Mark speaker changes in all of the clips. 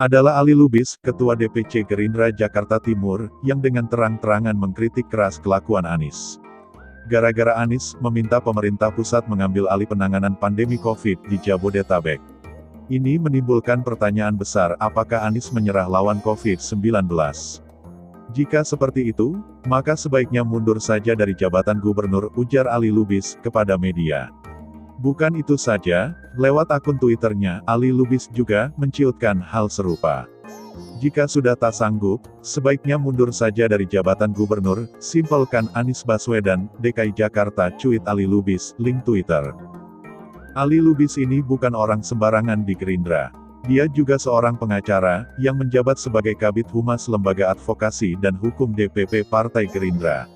Speaker 1: adalah Ali Lubis, Ketua DPC Gerindra Jakarta Timur, yang dengan terang-terangan mengkritik keras kelakuan Anies. Gara-gara Anies meminta pemerintah pusat mengambil alih penanganan pandemi COVID di Jabodetabek. Ini menimbulkan pertanyaan besar, apakah Anies menyerah lawan COVID-19? Jika seperti itu, maka sebaiknya mundur saja dari jabatan gubernur, ujar Ali Lubis kepada media. Bukan itu saja, lewat akun Twitternya, Ali Lubis juga menciutkan hal serupa. Jika sudah tak sanggup, sebaiknya mundur saja dari jabatan gubernur, simpelkan Anies Baswedan, DKI Jakarta, cuit Ali Lubis, link Twitter. Ali Lubis ini bukan orang sembarangan di Gerindra. Dia juga seorang pengacara, yang menjabat sebagai Kabid Humas Lembaga Advokasi dan Hukum DPP Partai Gerindra.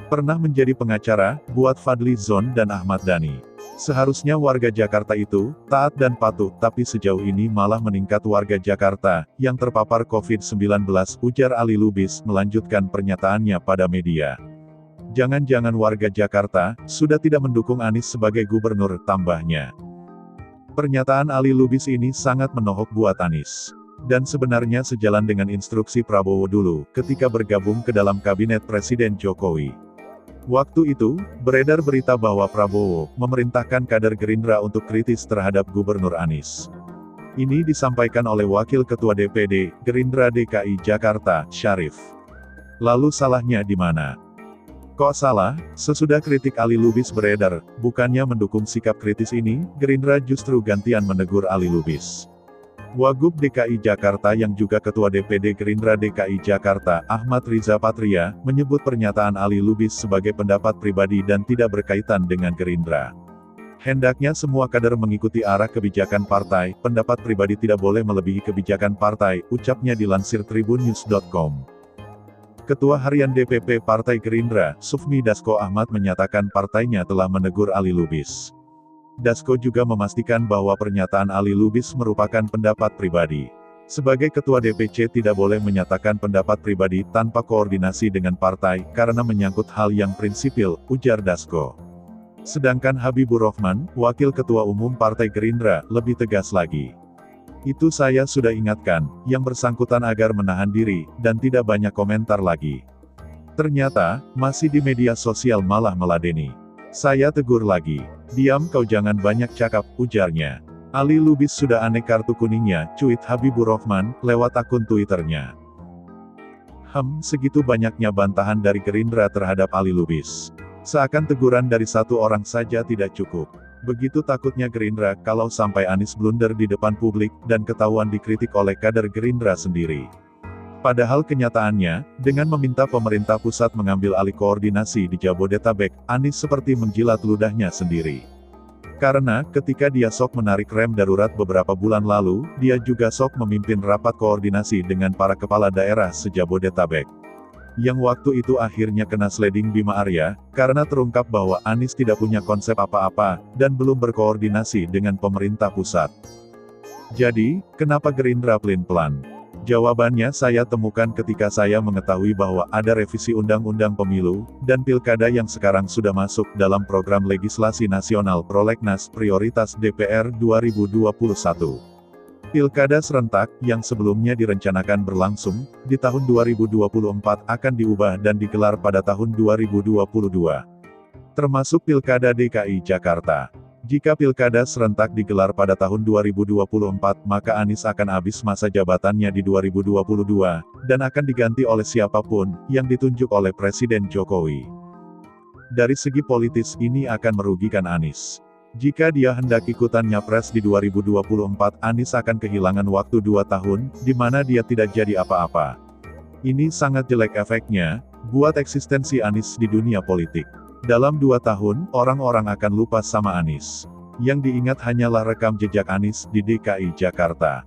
Speaker 1: Pernah menjadi pengacara, buat Fadly Zon dan Ahmad Dhani. Seharusnya warga Jakarta itu, taat dan patuh, tapi sejauh ini malah meningkat warga Jakarta, yang terpapar COVID-19, ujar Ali Lubis, melanjutkan pernyataannya pada media. Jangan-jangan warga Jakarta, sudah tidak mendukung Anies sebagai gubernur, tambahnya. Pernyataan Ali Lubis ini sangat menohok buat Anies. Dan sebenarnya sejalan dengan instruksi Prabowo dulu, ketika bergabung ke dalam kabinet Presiden Jokowi. Waktu itu, beredar berita bahwa Prabowo memerintahkan kader Gerindra untuk kritis terhadap Gubernur Anies. Ini disampaikan oleh Wakil Ketua DPD Gerindra DKI Jakarta, Syarif. Lalu salahnya di mana? Kok salah? Sesudah kritik Ali Lubis beredar, bukannya mendukung sikap kritis ini, Gerindra justru gantian menegur Ali Lubis. Wagub DKI Jakarta yang juga Ketua DPD Gerindra DKI Jakarta, Ahmad Riza Patria, menyebut pernyataan Ali Lubis sebagai pendapat pribadi dan tidak berkaitan dengan Gerindra. Hendaknya semua kader mengikuti arah kebijakan partai, pendapat pribadi tidak boleh melebihi kebijakan partai, ucapnya dilansir tribunnews.com. Ketua Harian DPP Partai Gerindra, Sufmi Dasko Ahmad menyatakan partainya telah menegur Ali Lubis. Dasko juga memastikan bahwa pernyataan Ali Lubis merupakan pendapat pribadi. Sebagai ketua DPC tidak boleh menyatakan pendapat pribadi tanpa koordinasi dengan partai, karena menyangkut hal yang prinsipil, ujar Dasko. Sedangkan Habibur Rahman, wakil ketua umum Partai Gerindra, lebih tegas lagi. Itu saya sudah ingatkan, yang bersangkutan agar menahan diri, dan tidak banyak komentar lagi. Ternyata, masih di media sosial malah meladeni. Saya tegur lagi. Diam kau jangan banyak cakap, ujarnya. Ali Lubis sudah aneh kartu kuningnya, cuit Habibur Rahman, lewat akun Twitternya. Segitu banyaknya bantahan dari Gerindra terhadap Ali Lubis. Seakan teguran dari satu orang saja tidak cukup. Begitu takutnya Gerindra, kalau sampai Anies blunder di depan publik, dan ketahuan dikritik oleh kader Gerindra sendiri. Padahal kenyataannya, dengan meminta pemerintah pusat mengambil alih koordinasi di Jabodetabek, Anies seperti menjilat ludahnya sendiri. Karena, ketika dia sok menarik rem darurat beberapa bulan lalu, dia juga sok memimpin rapat koordinasi dengan para kepala daerah se-Jabodetabek. Yang waktu itu akhirnya kena sliding Bima Arya, karena terungkap bahwa Anies tidak punya konsep apa-apa, dan belum berkoordinasi dengan pemerintah pusat. Jadi, kenapa Gerindra pelin-pelan? Jawabannya saya temukan ketika saya mengetahui bahwa ada revisi Undang-Undang Pemilu, dan Pilkada yang sekarang sudah masuk dalam program legislasi nasional Prolegnas Prioritas DPR 2021. Pilkada serentak, yang sebelumnya direncanakan berlangsung, di tahun 2024 akan diubah dan digelar pada tahun 2022. Termasuk Pilkada DKI Jakarta. Jika pilkada serentak digelar pada tahun 2024, maka Anies akan habis masa jabatannya di 2022, dan akan diganti oleh siapapun, yang ditunjuk oleh Presiden Jokowi. Dari segi politis ini akan merugikan Anies. Jika dia hendak ikutan nyapres di 2024, Anies akan kehilangan waktu 2 tahun, di mana dia tidak jadi apa-apa. Ini sangat jelek efeknya, buat eksistensi Anies di dunia politik. Dalam 2 tahun, orang-orang akan lupa sama Anies. Yang diingat hanyalah rekam jejak Anies di DKI Jakarta.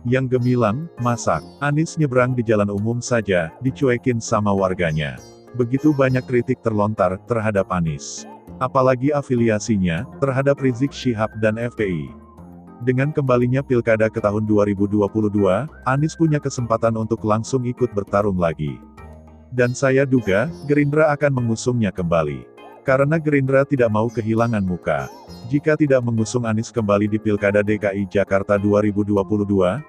Speaker 1: Yang gemilang, masak, Anies nyebrang di jalan umum saja, dicuekin sama warganya. Begitu banyak kritik terlontar terhadap Anies. Apalagi afiliasinya terhadap Rizik Syihab dan FPI. Dengan kembalinya pilkada ke tahun 2022, Anies punya kesempatan untuk langsung ikut bertarung lagi. Dan saya duga, Gerindra akan mengusungnya kembali. Karena Gerindra tidak mau kehilangan muka. Jika tidak mengusung Anies kembali di Pilkada DKI Jakarta 2022,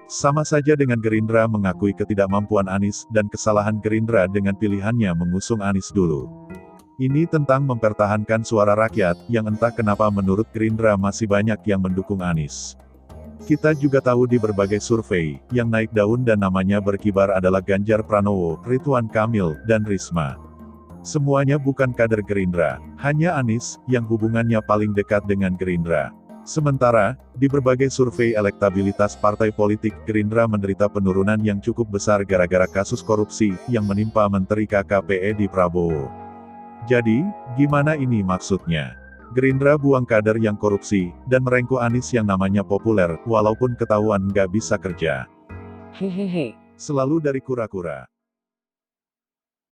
Speaker 1: sama saja dengan Gerindra mengakui ketidakmampuan Anies dan kesalahan Gerindra dengan pilihannya mengusung Anies dulu. Ini tentang mempertahankan suara rakyat, yang entah kenapa menurut Gerindra masih banyak yang mendukung Anies. Kita juga tahu di berbagai survei, yang naik daun dan namanya berkibar adalah Ganjar Pranowo, Ridwan Kamil, dan Risma. Semuanya bukan kader Gerindra, hanya Anies, yang hubungannya paling dekat dengan Gerindra. Sementara, di berbagai survei elektabilitas partai politik, Gerindra menderita penurunan yang cukup besar gara-gara kasus korupsi, yang menimpa Menteri KKP Edi Prabowo. Jadi, gimana ini maksudnya? Gerindra buang kader yang korupsi, dan merengkuh Anies yang namanya populer, walaupun ketahuan nggak bisa kerja.
Speaker 2: Hehehe.
Speaker 1: Selalu dari kura-kura.